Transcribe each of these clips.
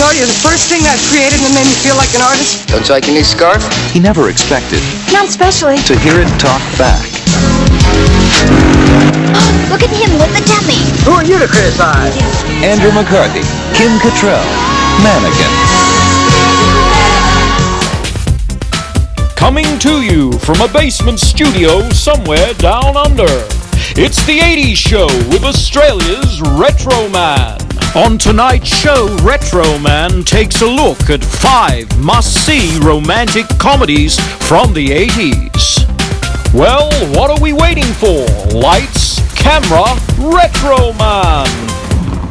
know, you're the first thing I've created that made me feel like an artist. Don't you like your new scarf? He never expected Not especially. to hear it talk back. Look at him with the dummy. Who are you to criticize? Andrew McCarthy, Kim Cattrall, Mannequin. Coming to you from a basement studio somewhere down under. It's the 80s Show with Australia's Retro Man. On tonight's show, Retro Man takes a look at 5 must-see romantic comedies from the 80s. Well, what are we waiting for? Lights, camera, Retro Man.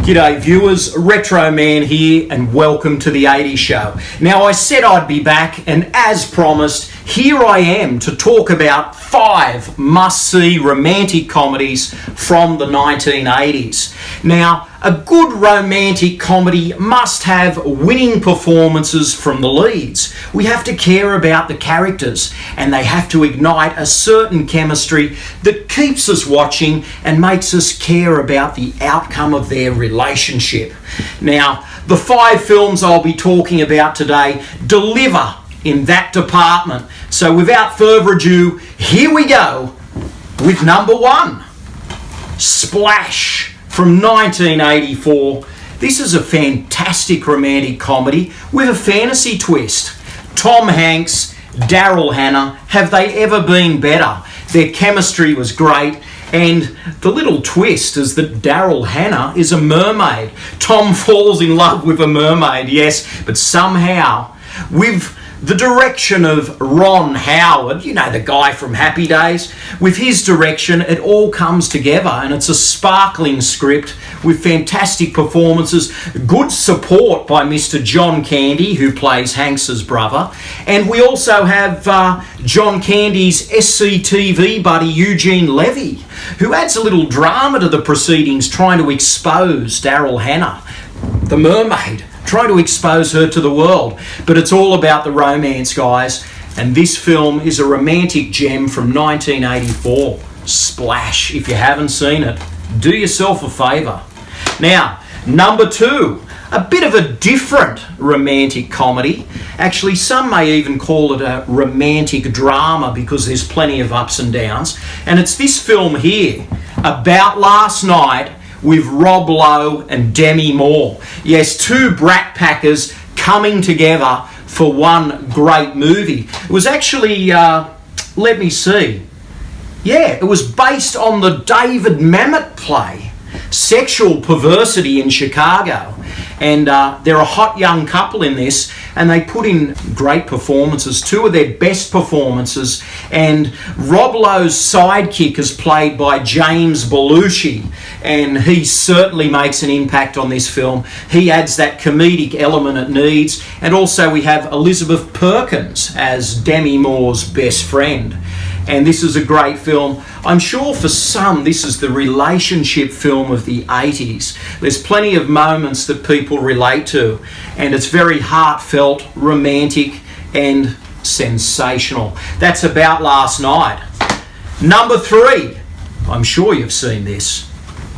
G'day viewers, Retro Man here and welcome to the 80s Show. Now I said I'd be back and as promised, here I am to talk about 5 must-see romantic comedies from the 1980s. Now, a good romantic comedy must have winning performances from the leads. We have to care about the characters and they have to ignite a certain chemistry that keeps us watching and makes us care about the outcome of their relationship. Now, the 5 films I'll be talking about today deliver in that department. So without further ado, here we go with number 1, Splash from 1984. This is a fantastic romantic comedy with a fantasy twist. Tom Hanks, Daryl Hannah, have they ever been better? Their chemistry was great. And the little twist is that Daryl Hannah is a mermaid. Tom falls in love with a mermaid, yes, but somehow with the direction of Ron Howard, you know, the guy from Happy Days, with his direction, it all comes together and it's a sparkling script with fantastic performances, good support by Mr. John Candy, who plays Hanks's brother, and we also have John Candy's SCTV buddy Eugene Levy, who adds a little drama to the proceedings, trying to expose Daryl Hannah, the mermaid, trying to expose her to the world. But it's all about the romance, guys, and this film is a romantic gem from 1984, Splash. If you haven't seen it, do yourself a favour. Now, number 2, a bit of a different romantic comedy. Actually, some may even call it a romantic drama because there's plenty of ups and downs. And it's this film here, About Last Night, with Rob Lowe and Demi Moore. Yes, 2 brat packers coming together for one great movie. It was actually, let me see. Yeah, it was based on the David Mamet play, Sexual Perversity in Chicago. And they're a hot young couple in this, and they put in great performances, 2 of their best performances. And Rob Lowe's sidekick is played by James Belushi, and he certainly makes an impact on this film. He adds that comedic element it needs. And also we have Elizabeth Perkins as Demi Moore's best friend. And this is a great film. I'm sure for some this is the relationship film of the 80s. There's plenty of moments that people relate to, and it's very heartfelt, romantic and sensational. That's About Last Night. Number 3, I'm sure you've seen this,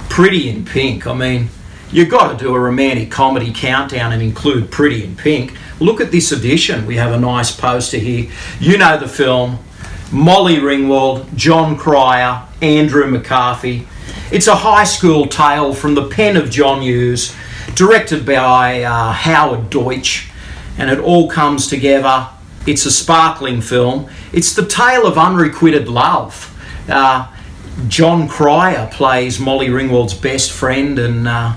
Pretty in Pink. I mean, you've got to do a romantic comedy countdown and include Pretty in Pink. Look at this edition. We have a nice poster here. You know the film. Molly Ringwald, John Cryer, Andrew McCarthy. It's a high school tale from the pen of John Hughes, directed by Howard Deutsch, and it all comes together. It's a sparkling film. It's the tale of unrequited love. John Cryer plays Molly Ringwald's best friend, and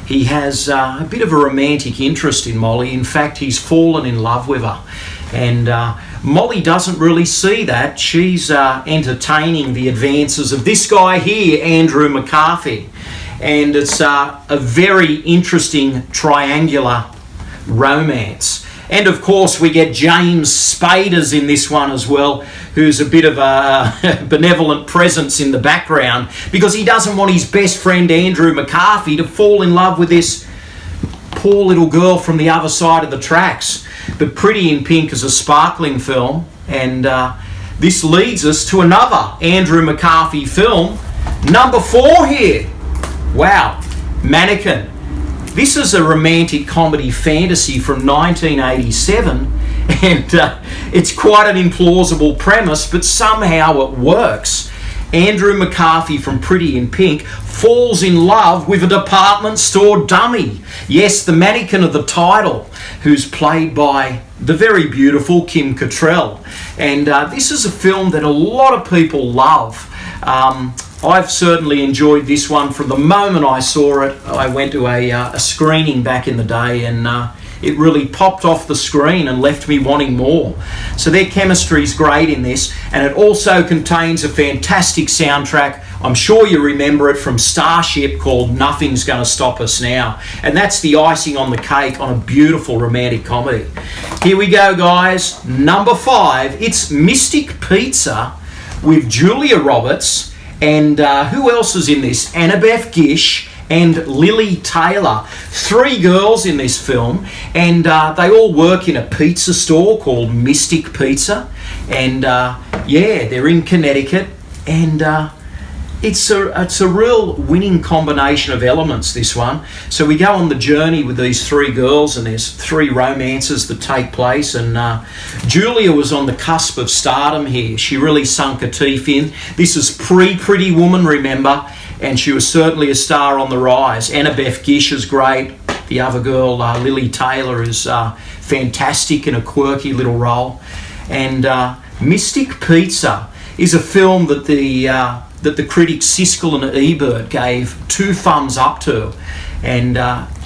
he has a bit of a romantic interest in Molly. In fact, he's fallen in love with her. And Molly doesn't really see that. She's entertaining the advances of this guy here, Andrew McCarthy. And it's a very interesting triangular romance. And of course we get James Spaders in this one as well, who's a bit of a benevolent presence in the background because he doesn't want his best friend Andrew McCarthy to fall in love with this poor little girl from the other side of the tracks. But Pretty in Pink is a sparkling film, and this leads us to another Andrew McCarthy film, number 4 here. Wow, Mannequin. This is a romantic comedy fantasy from 1987, and it's quite an implausible premise, but somehow it works. Andrew McCarthy from Pretty in Pink falls in love with a department store dummy. Yes, the mannequin of the title, who's played by the very beautiful Kim Cattrall. And this is a film that a lot of people love. I've certainly enjoyed this one from the moment I saw it. I went to a screening back in the day, and it really popped off the screen and left me wanting more. So their chemistry is great in this, and it also contains a fantastic soundtrack. I'm sure you remember it from Starship, called Nothing's Gonna Stop Us Now, and that's the icing on the cake on a beautiful romantic comedy. Here we go, guys. Number 5, it's Mystic Pizza with Julia Roberts, and who else is in this? Annabeth Gish and Lily Taylor. 3 girls in this film, and they all work in a pizza store called Mystic Pizza, and yeah, they're in Connecticut, and it's a real winning combination of elements, this one. So we go on the journey with these 3 girls, and there's 3 romances that take place, and Julia was on the cusp of stardom here. She really sunk her teeth in. This is pre-Pretty Woman, remember, and she was certainly a star on the rise. Annabeth Gish is great. The other girl, Lily Taylor, is fantastic in a quirky little role. And Mystic Pizza is a film that the critics Siskel and Ebert gave 2 thumbs up to, and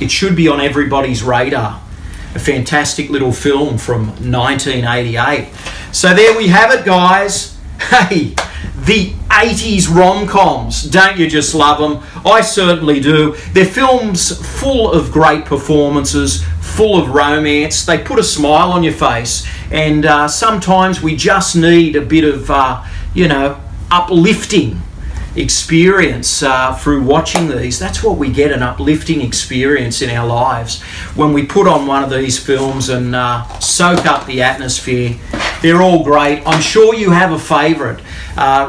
it should be on everybody's radar. A fantastic little film from 1988. So there we have it, guys. Hey, the 80s rom-coms. Don't you just love them? I certainly do. They're films full of great performances, full of romance. They put a smile on your face, and sometimes we just need a bit of, uplifting experience through watching these. That's what we get, an uplifting experience in our lives when we put on one of these films and soak up the atmosphere. They're all great. I'm sure you have a favourite.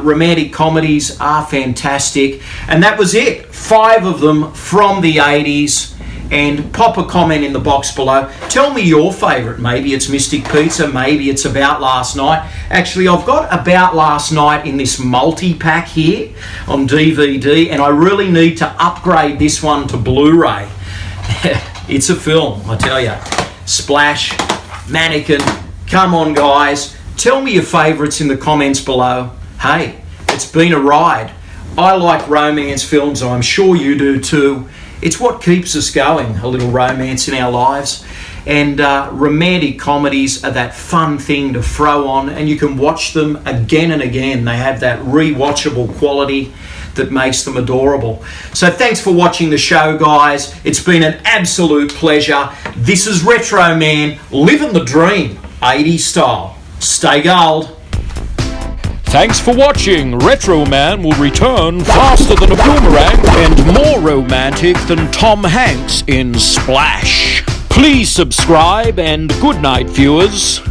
Romantic comedies are fantastic, and that was it. 5 of them from the 80s. And pop a comment in the box below. Tell me your favourite. Maybe it's Mystic Pizza, maybe it's About Last Night. Actually, I've got About Last Night in this multi-pack here on DVD, and I really need to upgrade this one to Blu-ray. It's a film, I tell you. Splash, Mannequin, come on, guys. Tell me your favourites in the comments below. Hey, it's been a ride. I like romance films, and I'm sure you do too. It's what keeps us going, a little romance in our lives. And romantic comedies are that fun thing to throw on, and you can watch them again and again. They have that rewatchable quality that makes them adorable. So thanks for watching the show, guys. It's been an absolute pleasure. This is Retro Man, living the dream, 80s style. Stay gold. Thanks for watching. Retro Man will return faster than a boomerang and more romantic than Tom Hanks in Splash. Please subscribe, and good night, viewers.